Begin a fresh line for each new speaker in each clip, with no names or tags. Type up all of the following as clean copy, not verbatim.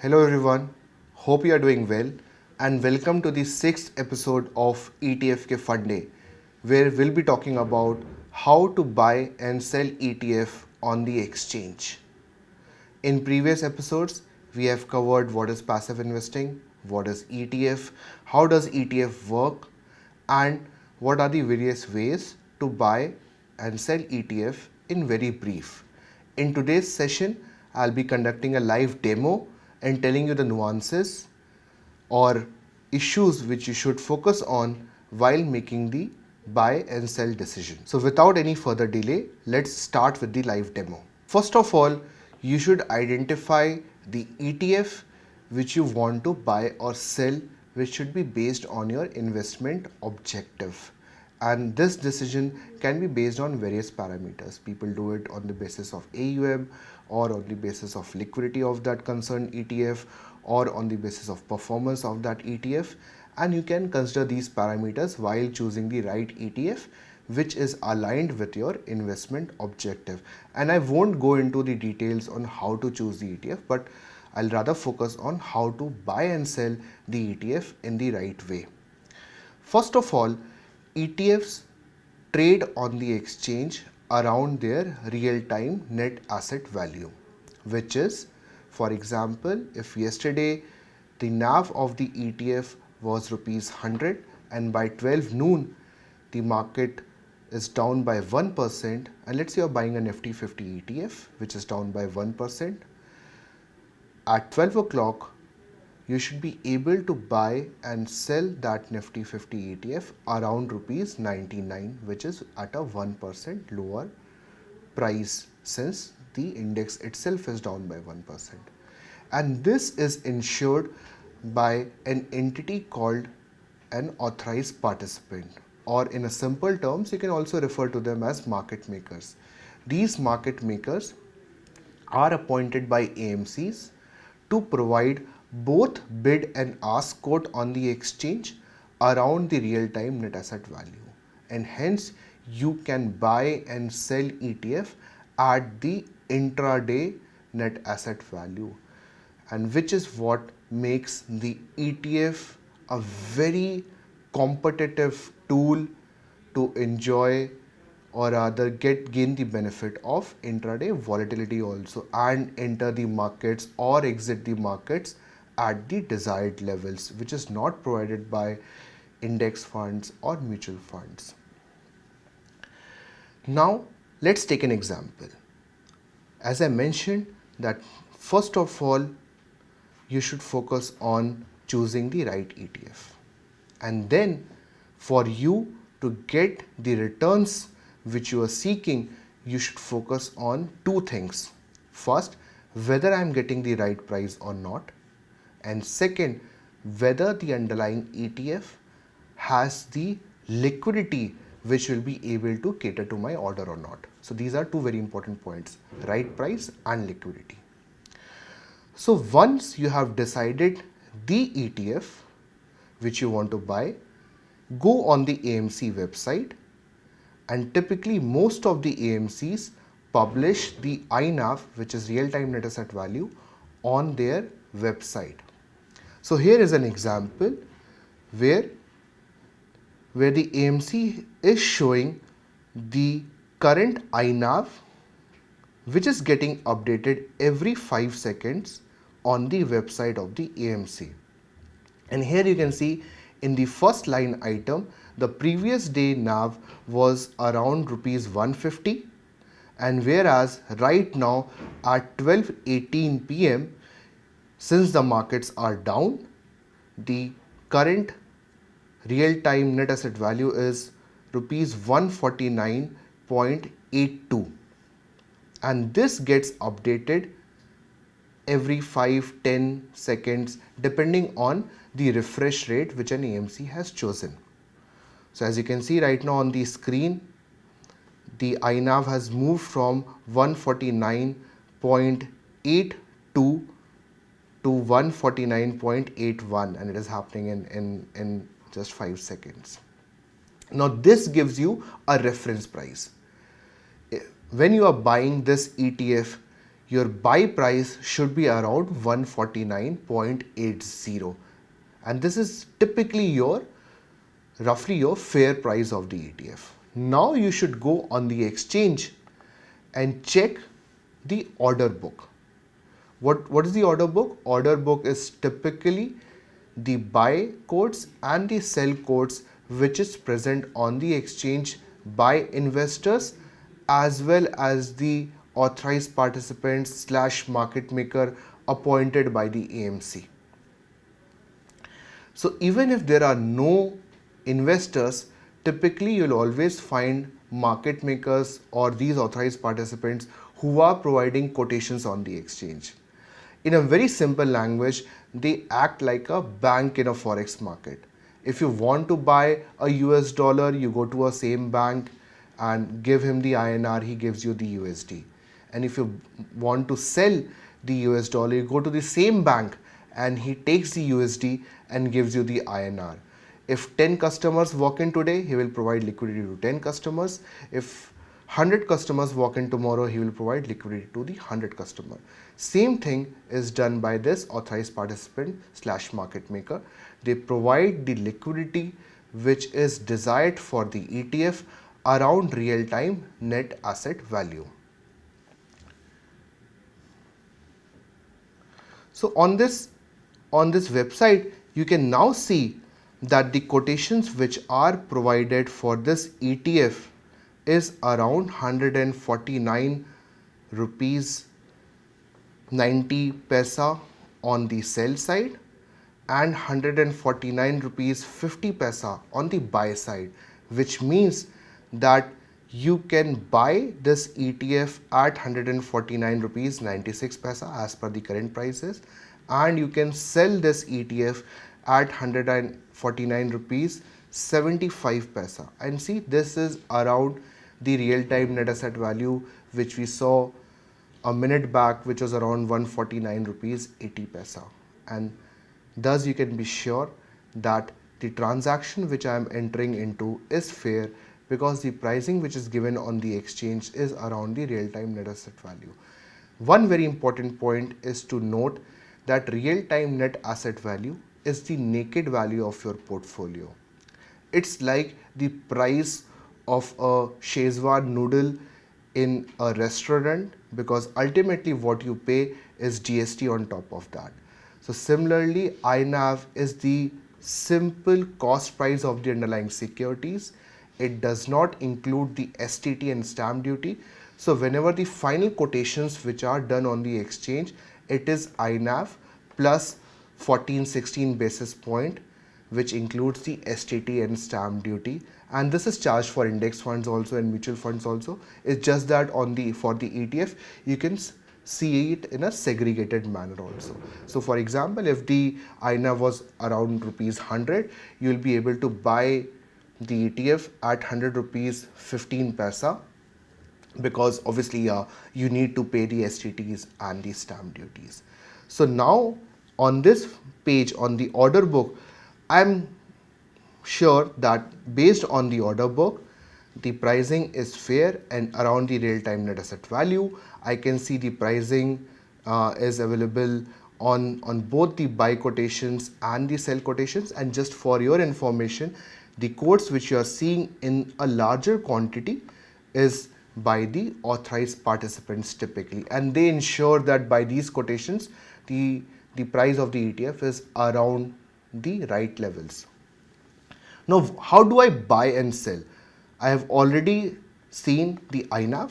Hello everyone, hope you are doing well and welcome to the 6th episode of ETF ke Fund Day, where we'll be talking about how to buy and sell ETF on the exchange. In previous episodes, we have covered what is passive investing, what is ETF, how does ETF work, and what are the various ways to buy and sell ETF in very brief. In today's session, I'll be conducting a live demo and telling you the nuances or issues which you should focus on while making the buy and sell decision. So without any further delay, let's start with the live demo. First of all, you should identify the ETF which you want to buy or sell, which should be based on your investment objective. And this decision can be based on various parameters. People do it on the basis of AUM or on the basis of liquidity of that concerned ETF or on the basis of performance of that ETF. And you can consider these parameters while choosing the right ETF which is aligned with your investment objective. And I won't go into the details on how to choose the ETF, but I'll rather focus on how to buy and sell the ETF in the right way. First of all, ETFs trade on the exchange around their real-time net asset value, which is, for example, if yesterday the NAV of the ETF was rupees 100 and by 12 noon the market is down by 1%, and let's say you're buying a Nifty 50 ETF which is down by 1%, at 12 o'clock you should be able to buy and sell that Nifty 50 ETF around rupees 99, which is at a 1% lower price since the index itself is down by 1%. And this is ensured by an entity called an authorized participant, or in a simple terms, you can also refer to them as market makers. These market makers are appointed by AMCs to provide both bid and ask quote on the exchange around the real-time net asset value, and hence you can buy and sell ETF at the intraday net asset value, and which is what makes the ETF a very competitive tool to enjoy or rather gain the benefit of intraday volatility also, and enter the markets or exit the markets at the desired levels, which is not provided by index funds or mutual funds. Now let's take an example. As I mentioned that first of all you should focus on choosing the right ETF, and then for you to get the returns which you are seeking, you should focus on two things. First, whether I am getting the right price or not, and second, whether the underlying ETF has the liquidity which will be able to cater to my order or not. So these are two very important points: right price and liquidity. So once you have decided the ETF which you want to buy, go on the AMC website, and typically most of the AMCs publish the INAV, which is real-time net asset value, on their website. So here is an example where the AMC is showing the current INAV, which is getting updated every 5 seconds on the website of the AMC. And here you can see in the first line item, the previous day NAV was around rupees 150, and whereas right now at 12:18 p.m., since the markets are down, the current real-time net asset value is rupees 149.82, and this gets updated every 5-10 seconds depending on the refresh rate which an AMC has chosen. So as you can see right now on the screen, the INAV has moved from 149.82 to 149.81, and it is happening in just 5 seconds. Now this gives you a reference price. When you are buying this ETF, your buy price should be around 149.80, and this is typically your roughly your fair price of the ETF. Now you should go on the exchange and check the order book. What is the order book? Order book is typically the buy quotes and the sell quotes which is present on the exchange by investors as well as the authorized participants slash market maker appointed by the AMC. So even if there are no investors, typically you'll always find market makers or these authorized participants who are providing quotations on the exchange. In a very simple language, they act like a bank in a forex market. If you want to buy a US dollar, you go to a same bank and give him the INR, he gives you the USD. And if you want to sell the US dollar, you go to the same bank and he takes the USD and gives you the INR. If 10 customers walk in today, he will provide liquidity to 10 customers. If 100 customers walk in tomorrow, he will provide liquidity to the 100 customer. Same thing is done by this authorized participant slash market maker. They provide the liquidity which is desired for the ETF around real-time net asset value. So on this website, you can now see that the quotations which are provided for this ETF is around 149 rupees 90 paisa on the sell side and 149 rupees 50 paisa on the buy side, which means that you can buy this ETF at 149 rupees 96 paisa as per the current prices, and you can sell this ETF at 149 rupees 75 paisa. And see, this is around the real-time net asset value which we saw a minute back, which was around 149 rupees 80 paisa. And thus you can be sure that the transaction which I am entering into is fair, because the pricing which is given on the exchange is around the real-time net asset value. One very important point is to note that real-time net asset value is the naked value of your portfolio. It's like the price of a Szechuan noodle in a restaurant, because ultimately what you pay is GST on top of that. So similarly, INAV is the simple cost price of the underlying securities. It does not include the STT and stamp duty. So whenever the final quotations which are done on the exchange, it is INAV plus 14-16 basis point, which includes the STT and stamp duty, and this is charged for index funds also and mutual funds also. It's just that for the ETF you can see it in a segregated manner also. So for example, if the INAV was around rupees 100, you will be able to buy the ETF at 100 rupees 15 paisa, because obviously you need to pay the STTs and the stamp duties. So now on this page, on the order book, I'm sure that based on the order book, the pricing is fair and around the real-time net asset value. I can see the pricing is available on both the buy quotations and the sell quotations. And just for your information, the quotes which you are seeing in a larger quantity is by the authorized participants typically, and they ensure that by these quotations the price of the ETF is around the right levels. Now, how do I buy and sell? I have already seen the INAV.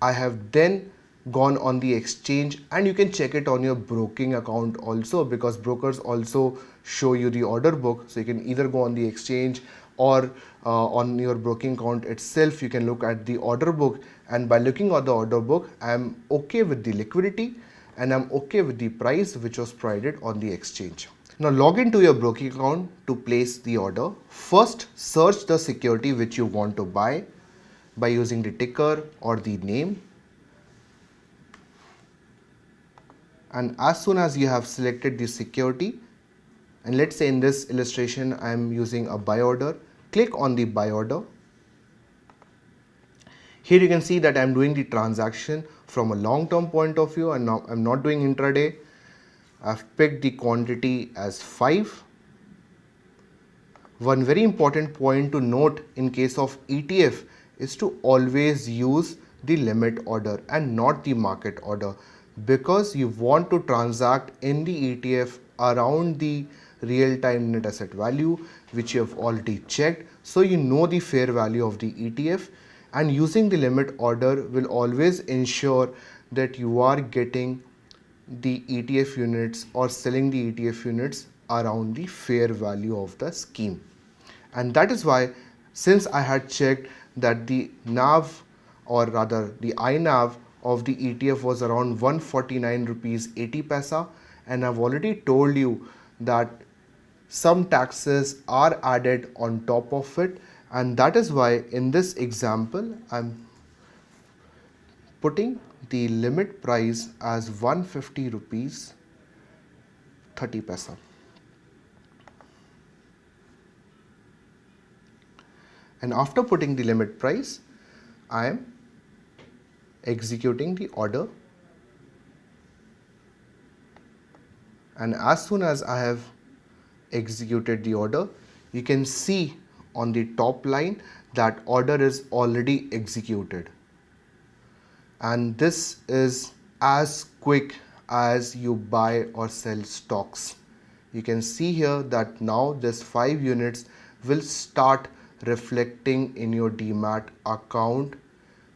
I have then gone on the exchange, and you can check it on your broking account also, because brokers also show you the order book. So you can either go on the exchange or on your broking account itself, you can look at the order book, and by looking at the order book, I am okay with the liquidity and I'm okay with the price which was provided on the exchange. Now log into your broking account to place the order. First, search the security which you want to buy by using the ticker or the name. And as soon as you have selected the security, and let's say in this illustration I am using a buy order, click on the buy order. Here you can see that I'm doing the transaction from a long-term point of view, and now I'm not doing intraday. I've picked the quantity as 5. One very important point to note in case of ETF is to always use the limit order and not the market order, because you want to transact in the ETF around the real-time net asset value, which you have already checked, so you know the fair value of the ETF. And using the limit order will always ensure that you are getting the ETF units or selling the ETF units around the fair value of the scheme. And that is why, since I had checked that the NAV, or rather the INAV of the ETF was around 149 rupees 80 paisa, and I've already told you that some taxes are added on top of it, and that is why in this example I'm putting the limit price as 150 rupees 30 paisa. And after putting the limit price, I am executing the order, and as soon as I have executed the order, you can see on the top line that order is already executed. And this is as quick as you buy or sell stocks. You can see here that now this 5 units will start reflecting in your demat account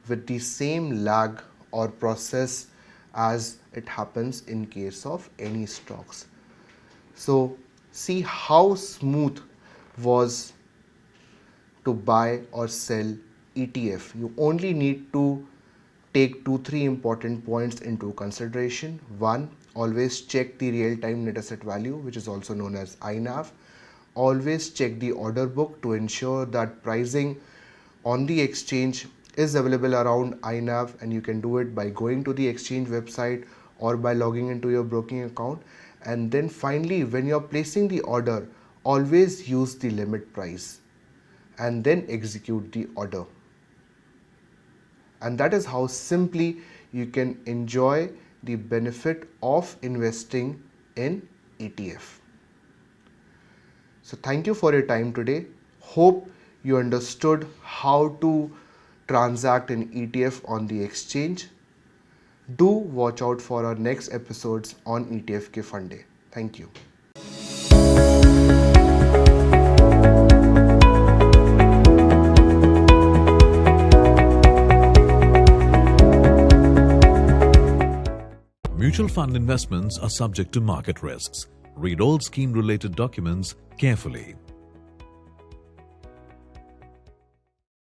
with the same lag or process as it happens in case of any stocks. So see how smooth was to buy or sell ETF. You only need to take 2-3 important points into consideration. One, always check the real-time net asset value, which is also known as INAV. Always check the order book to ensure that pricing on the exchange is available around INAV, and you can do it by going to the exchange website or by logging into your broking account. And then finally, when you're placing the order, always use the limit price and then execute the order. And that is how simply you can enjoy the benefit of investing in ETF. So thank you for your time today. Hope you understood how to transact an ETF on the exchange. Do watch out for our next episodes on ETF Ke Fund. Thank you.
Mutual fund investments are subject to market risks. Read all scheme-related documents carefully.